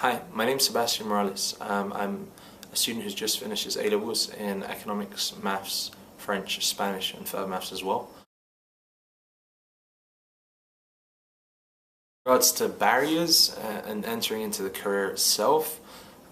Hi, my name's Sebastian Morales. I'm a student who's just finished his A-levels in economics, maths, French, Spanish and further maths as well. In regards to barriers and entering into the career itself,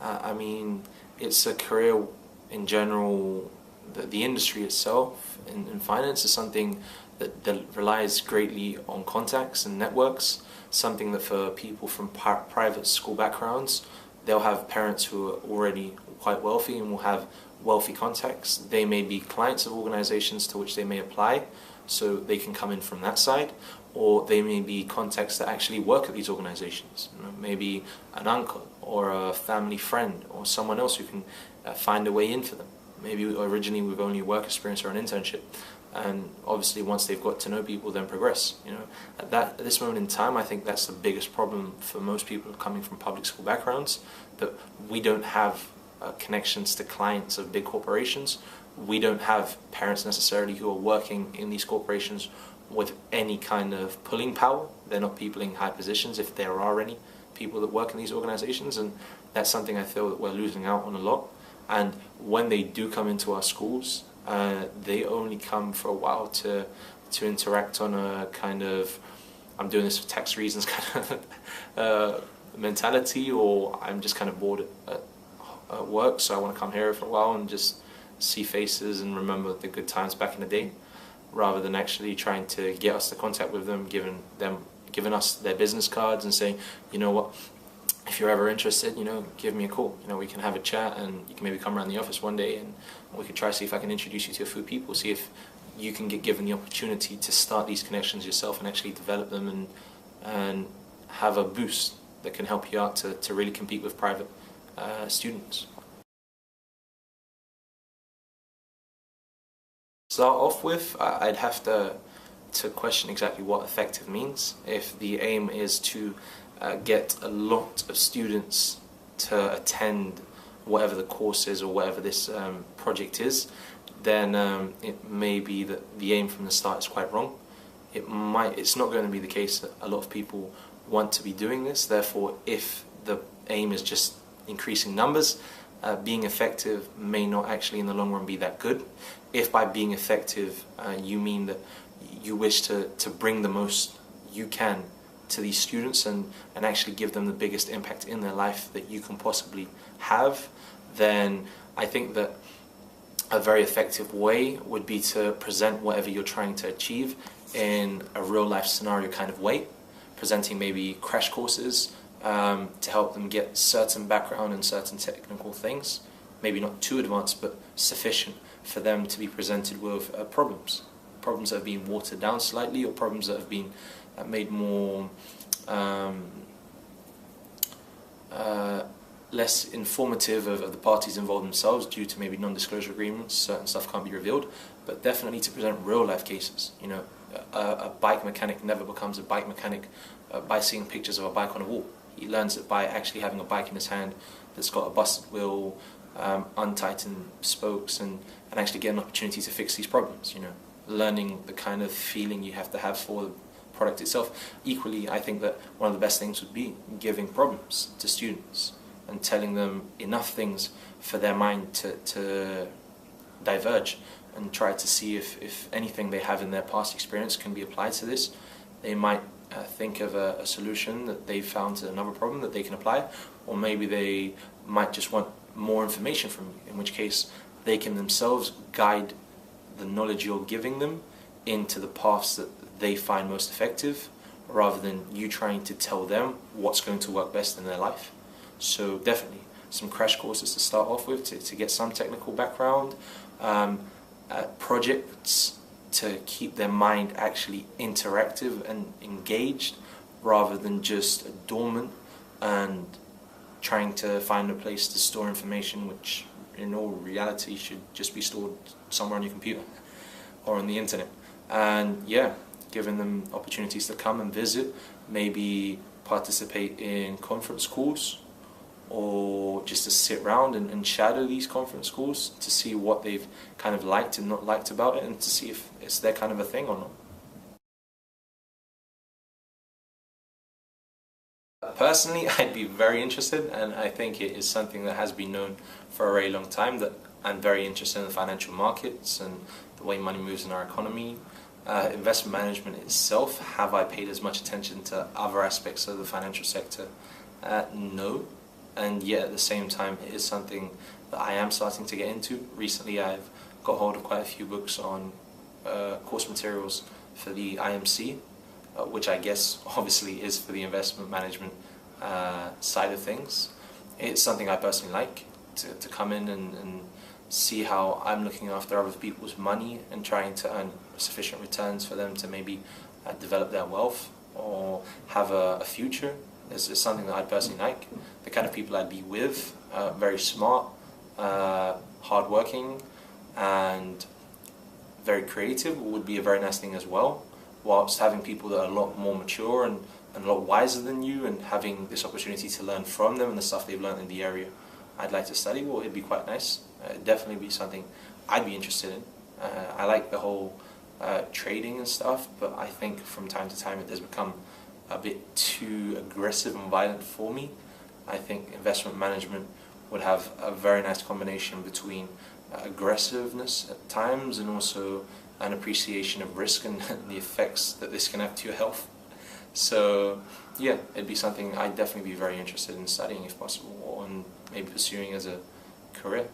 I mean, it's a career in general, the industry itself in finance is something that relies greatly on contacts and networks, something that for people from private school backgrounds, they'll have parents who are already quite wealthy and will have wealthy contacts. They may be clients of organizations to which they may apply, so they can come in from that side, or they may be contacts that actually work at these organizations. Maybe an uncle or a family friend or someone else who can find a way in for them. Maybe originally with only work experience or an internship, and obviously once they've got to know people, then progress. At this moment in time, I think that's the biggest problem for most people coming from public school backgrounds, that we don't have connections to clients of big corporations. We don't have parents necessarily who are working in these corporations with any kind of pulling power. They're not people in high positions, if there are any people that work in these organizations, and that's something I feel that we're losing out on a lot. And when they do come into our schools, they only come for a while to interact on a kind of, I'm doing this for tax reasons kind of mentality, or I'm just kind of bored at work, so I want to come here for a while and just see faces and remember the good times back in the day, rather than actually trying to get us to contact with them, giving us their business cards and saying, you know what, if you're ever interested, give me a call. We can have a chat, and you can maybe come around the office one day and we could try to see if I can introduce you to a few people, see if you can get given the opportunity to start these connections yourself and actually develop them and have a boost that can help you out to really compete with private students. Start off with, I'd have to question exactly what effective means. If the aim is to get a lot of students to attend whatever the course is or whatever this project is, then it may be that the aim from the start is quite wrong. It's not going to be the case that a lot of people want to be doing this. Therefore, if the aim is just increasing numbers, being effective may not actually in the long run be that good. If by being effective you mean that you wish to bring the most you can to these students and actually give them the biggest impact in their life that you can possibly have, then I think that a very effective way would be to present whatever you're trying to achieve in a real life scenario kind of way, presenting maybe crash courses to help them get certain background and certain technical things, maybe not too advanced but sufficient for them to be presented with problems that have been watered down slightly, or problems that have been made more less informative of the parties involved themselves due to maybe non-disclosure agreements. Certain stuff can't be revealed, but definitely to present real life cases. A bike mechanic never becomes a bike mechanic by seeing pictures of a bike on a wall. He learns it by actually having a bike in his hand that's got a busted wheel, untightened spokes, and actually get an opportunity to fix these problems. Learning the kind of feeling you have to have for the product itself. Equally, I think that one of the best things would be giving problems to students and telling them enough things for their mind to diverge and try to see if anything they have in their past experience can be applied to this. They might think of a solution that they've found to another problem that they can apply, or maybe they might just want more information from you, in which case they can themselves guide the knowledge you're giving them into the paths that they find most effective, rather than you trying to tell them what's going to work best in their life. So definitely some crash courses to start off with to get some technical background, projects to keep their mind actually interactive and engaged, rather than just dormant and trying to find a place to store information which in all reality should just be stored somewhere on your computer or on the internet. And yeah, giving them opportunities to come and visit, maybe participate in conference calls, or just to sit around and shadow these conference calls to see what they've kind of liked and not liked about it, and to see if it's their kind of a thing or not. Personally, personally, I'd be very interested, and I think it is something that has been known for a very long time, that I'm very interested in the financial markets and the way money moves in our economy. Investment management itself, have I paid as much attention to other aspects of the financial sector? No, and yet at the same time it is something that I am starting to get into. Recently I've got hold of quite a few books on course materials for the IMC, which I guess obviously is for the investment management side of things. It's something I personally like, to come in and see how I'm looking after other people's money and trying to earn sufficient returns for them to maybe develop their wealth or have a future. Is something that I personally like. The kind of people I'd be with, very smart, hardworking, and very creative would be a very nice thing as well, whilst having people that are a lot more mature and a lot wiser than you, and having this opportunity to learn from them and the stuff they've learned in the area I'd like to study, well, it'd be quite nice. It'd definitely be something I'd be interested in. I like the whole trading and stuff, but I think from time to time it does become a bit too aggressive and violent for me. I think investment management would have a very nice combination between aggressiveness at times and also an appreciation of risk and the effects that this can have to your health. So yeah, it'd be something I'd definitely be very interested in studying if possible, or in maybe pursuing as a career.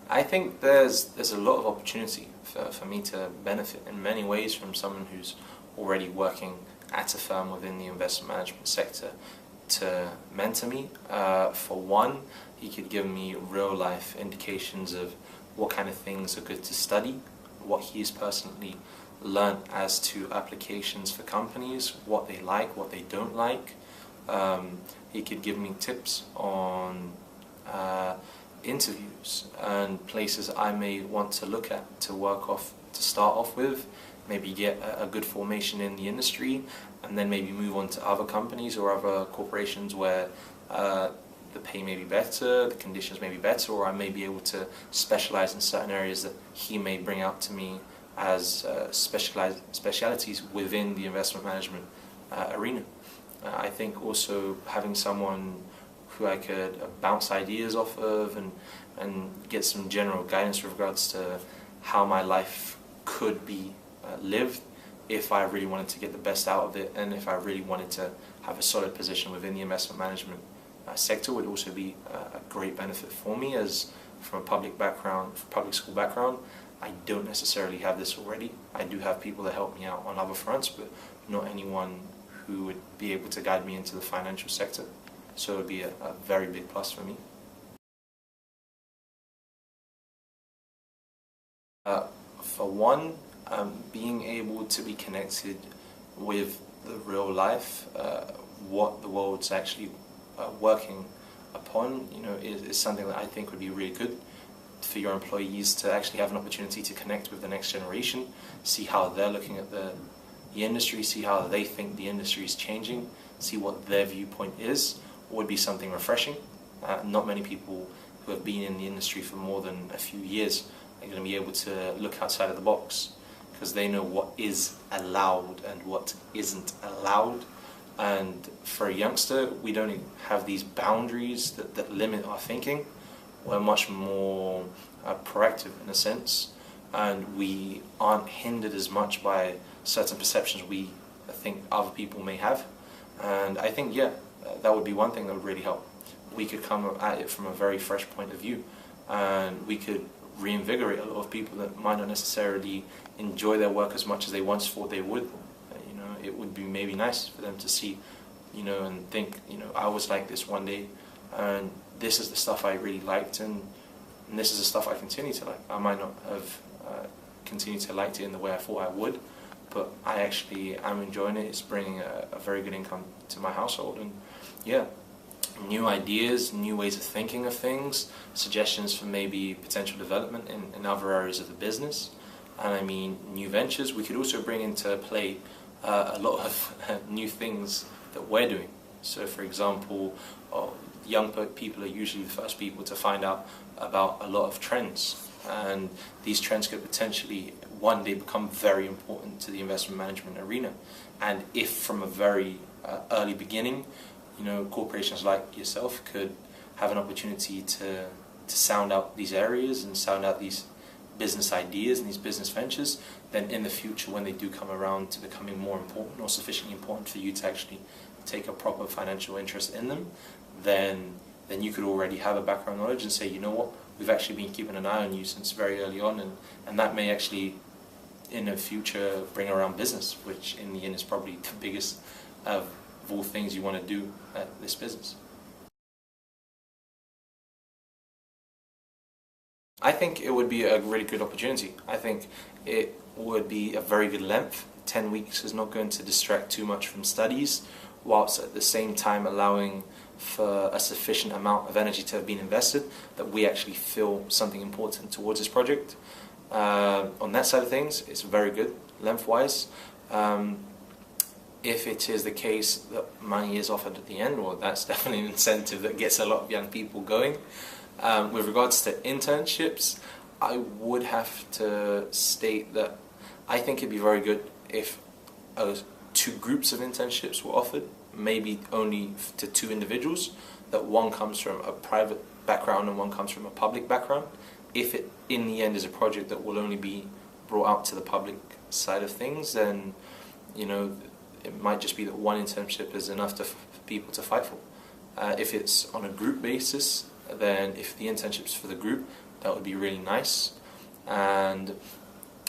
I think there's a lot of opportunity for me to benefit in many ways from someone who's already working at a firm within the investment management sector to mentor me. For one, he could give me real life indications of what kind of things are good to study, what he's personally learned as to applications for companies, what they like, what they don't like. He could give me tips on interviews and places I may want to look at to work off, to start off with, maybe get a good formation in the industry, and then maybe move on to other companies or other corporations where the pay may be better, the conditions may be better, or I may be able to specialize in certain areas that he may bring out to me as specialities within the investment management arena. I think also having someone who I could bounce ideas off of and get some general guidance with regards to how my life could be lived if I really wanted to get the best out of it, and if I really wanted to have a solid position within the investment management sector, would also be a great benefit for me, as from a public school background, I don't necessarily have this already. I do have people that help me out on other fronts, but not anyone who would be able to guide me into the financial sector. So it would be a very big plus for me. For one, being able to be connected with the real life, what the world's actually working upon, is something that I think would be really good for your employees to actually have an opportunity to connect with the next generation, see how they're looking at the industry, see how they think the industry is changing, see what their viewpoint is, would be something refreshing. Not many people who have been in the industry for more than a few years are going to be able to look outside of the box, because they know what is allowed and what isn't allowed. And for a youngster, we don't have these boundaries that limit our thinking. We're much more proactive in a sense, and we aren't hindered as much by certain perceptions we think other people may have. And I think, yeah, that would be one thing that would really help. We could come at it from a very fresh point of view, and we could reinvigorate a lot of people that might not necessarily enjoy their work as much as they once thought they would. It would be maybe nice for them to see, and think, I was like this one day, and this is the stuff I really liked, and this is the stuff I continue to like. I might not have continued to like it in the way I thought I would, but I actually am enjoying it. It's bringing a very good income to my household, and yeah, new ideas, new ways of thinking of things, suggestions for maybe potential development in other areas of the business, and I mean new ventures. We could also bring into play a lot of new things that we're doing. So for example, young people are usually the first people to find out about a lot of trends, and these trends could potentially one day become very important to the investment management arena. And if from a very early beginning, corporations like yourself could have an opportunity to sound out these areas and sound out these business ideas and these business ventures, then in the future, when they do come around to becoming more important or sufficiently important for you to actually take a proper financial interest in them, then you could already have a background knowledge and say, you know what, we've actually been keeping an eye on you since very early on, and that may actually in the future bring around business, which in the end is probably the biggest of all things you want to do at this business. I think it would be a really good opportunity. I think it would be a very good length. 10 weeks is not going to distract too much from studies, whilst at the same time allowing for a sufficient amount of energy to have been invested that we actually feel something important towards this project. On that side of things, it's very good lengthwise. If it is the case that money is offered at the end, well, that's definitely an incentive that gets a lot of young people going. With regards to internships, I would have to state that I think it'd be very good if 2 groups of internships were offered, maybe only to 2 individuals, that one comes from a private background and one comes from a public background. If it in the end is a project that will only be brought out to the public side of things, then it might just be that one internship is enough for people to fight for. If it's on a group basis, then if the internship's for the group, that would be really nice. And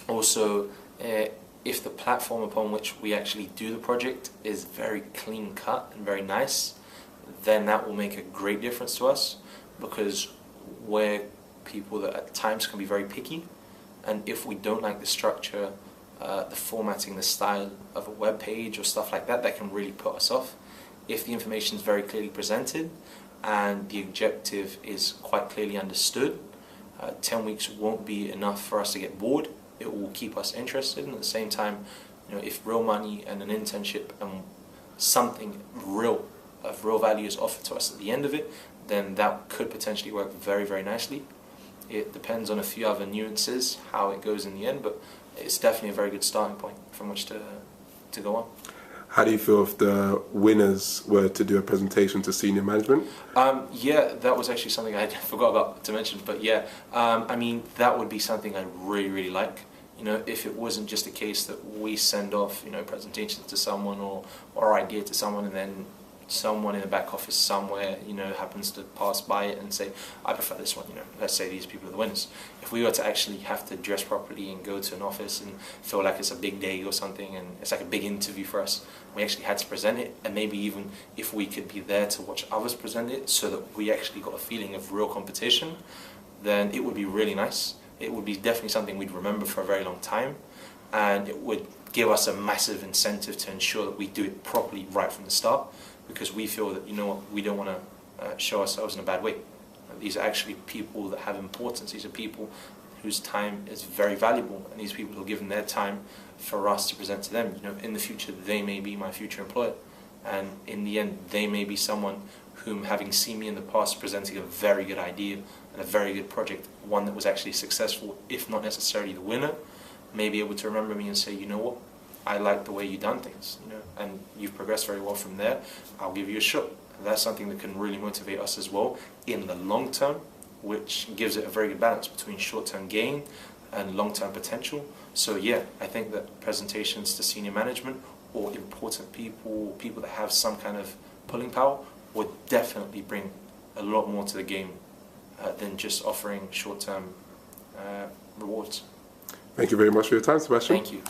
also, if the platform upon which we actually do the project is very clean cut and very nice, then that will make a great difference to us, because we're people that at times can be very picky, and if we don't like the structure, the formatting, the style of a web page or stuff like that, that can really put us off. If the information is very clearly presented and the objective is quite clearly understood, 10 weeks won't be enough for us to get bored. It will keep us interested, and at the same time, if real money and an internship and something of real value is offered to us at the end of it, then that could potentially work very, very nicely. It depends on a few other nuances how it goes in the end, but it's definitely a very good starting point from which to go on. How do you feel if the winners were to do a presentation to senior management? Yeah, that was actually something I forgot about to mention, but yeah, I mean, that would be something I'd really, really like. If it wasn't just a case that we send off, presentations to someone or our idea to someone, and then someone in the back office somewhere, happens to pass by it and say, I prefer this one, let's say these people are the winners. If we were to actually have to dress properly and go to an office and feel like it's a big day or something, and it's like a big interview for us, we actually had to present it, and maybe even if we could be there to watch others present it so that we actually got a feeling of real competition, then it would be really nice. It would be definitely something we'd remember for a very long time, and it would give us a massive incentive to ensure that we do it properly right from the start, because we feel that, we don't want to show ourselves in a bad way. These are actually people that have importance. These are people whose time is very valuable, and these people have given their time for us to present to them. In the future, they may be my future employer, and in the end, they may be someone whom, having seen me in the past presenting a very good idea and a very good project, one that was actually successful, if not necessarily the winner, may be able to remember me and say, you know what, I like the way you've done things, and you've progressed very well from there. I'll give you a shot. And that's something that can really motivate us as well in the long term, which gives it a very good balance between short-term gain and long-term potential. So yeah, I think that presentations to senior management or important people that have some kind of pulling power would definitely bring a lot more to the game than just offering short-term rewards. Thank you very much for your time, Sebastian. Thank you.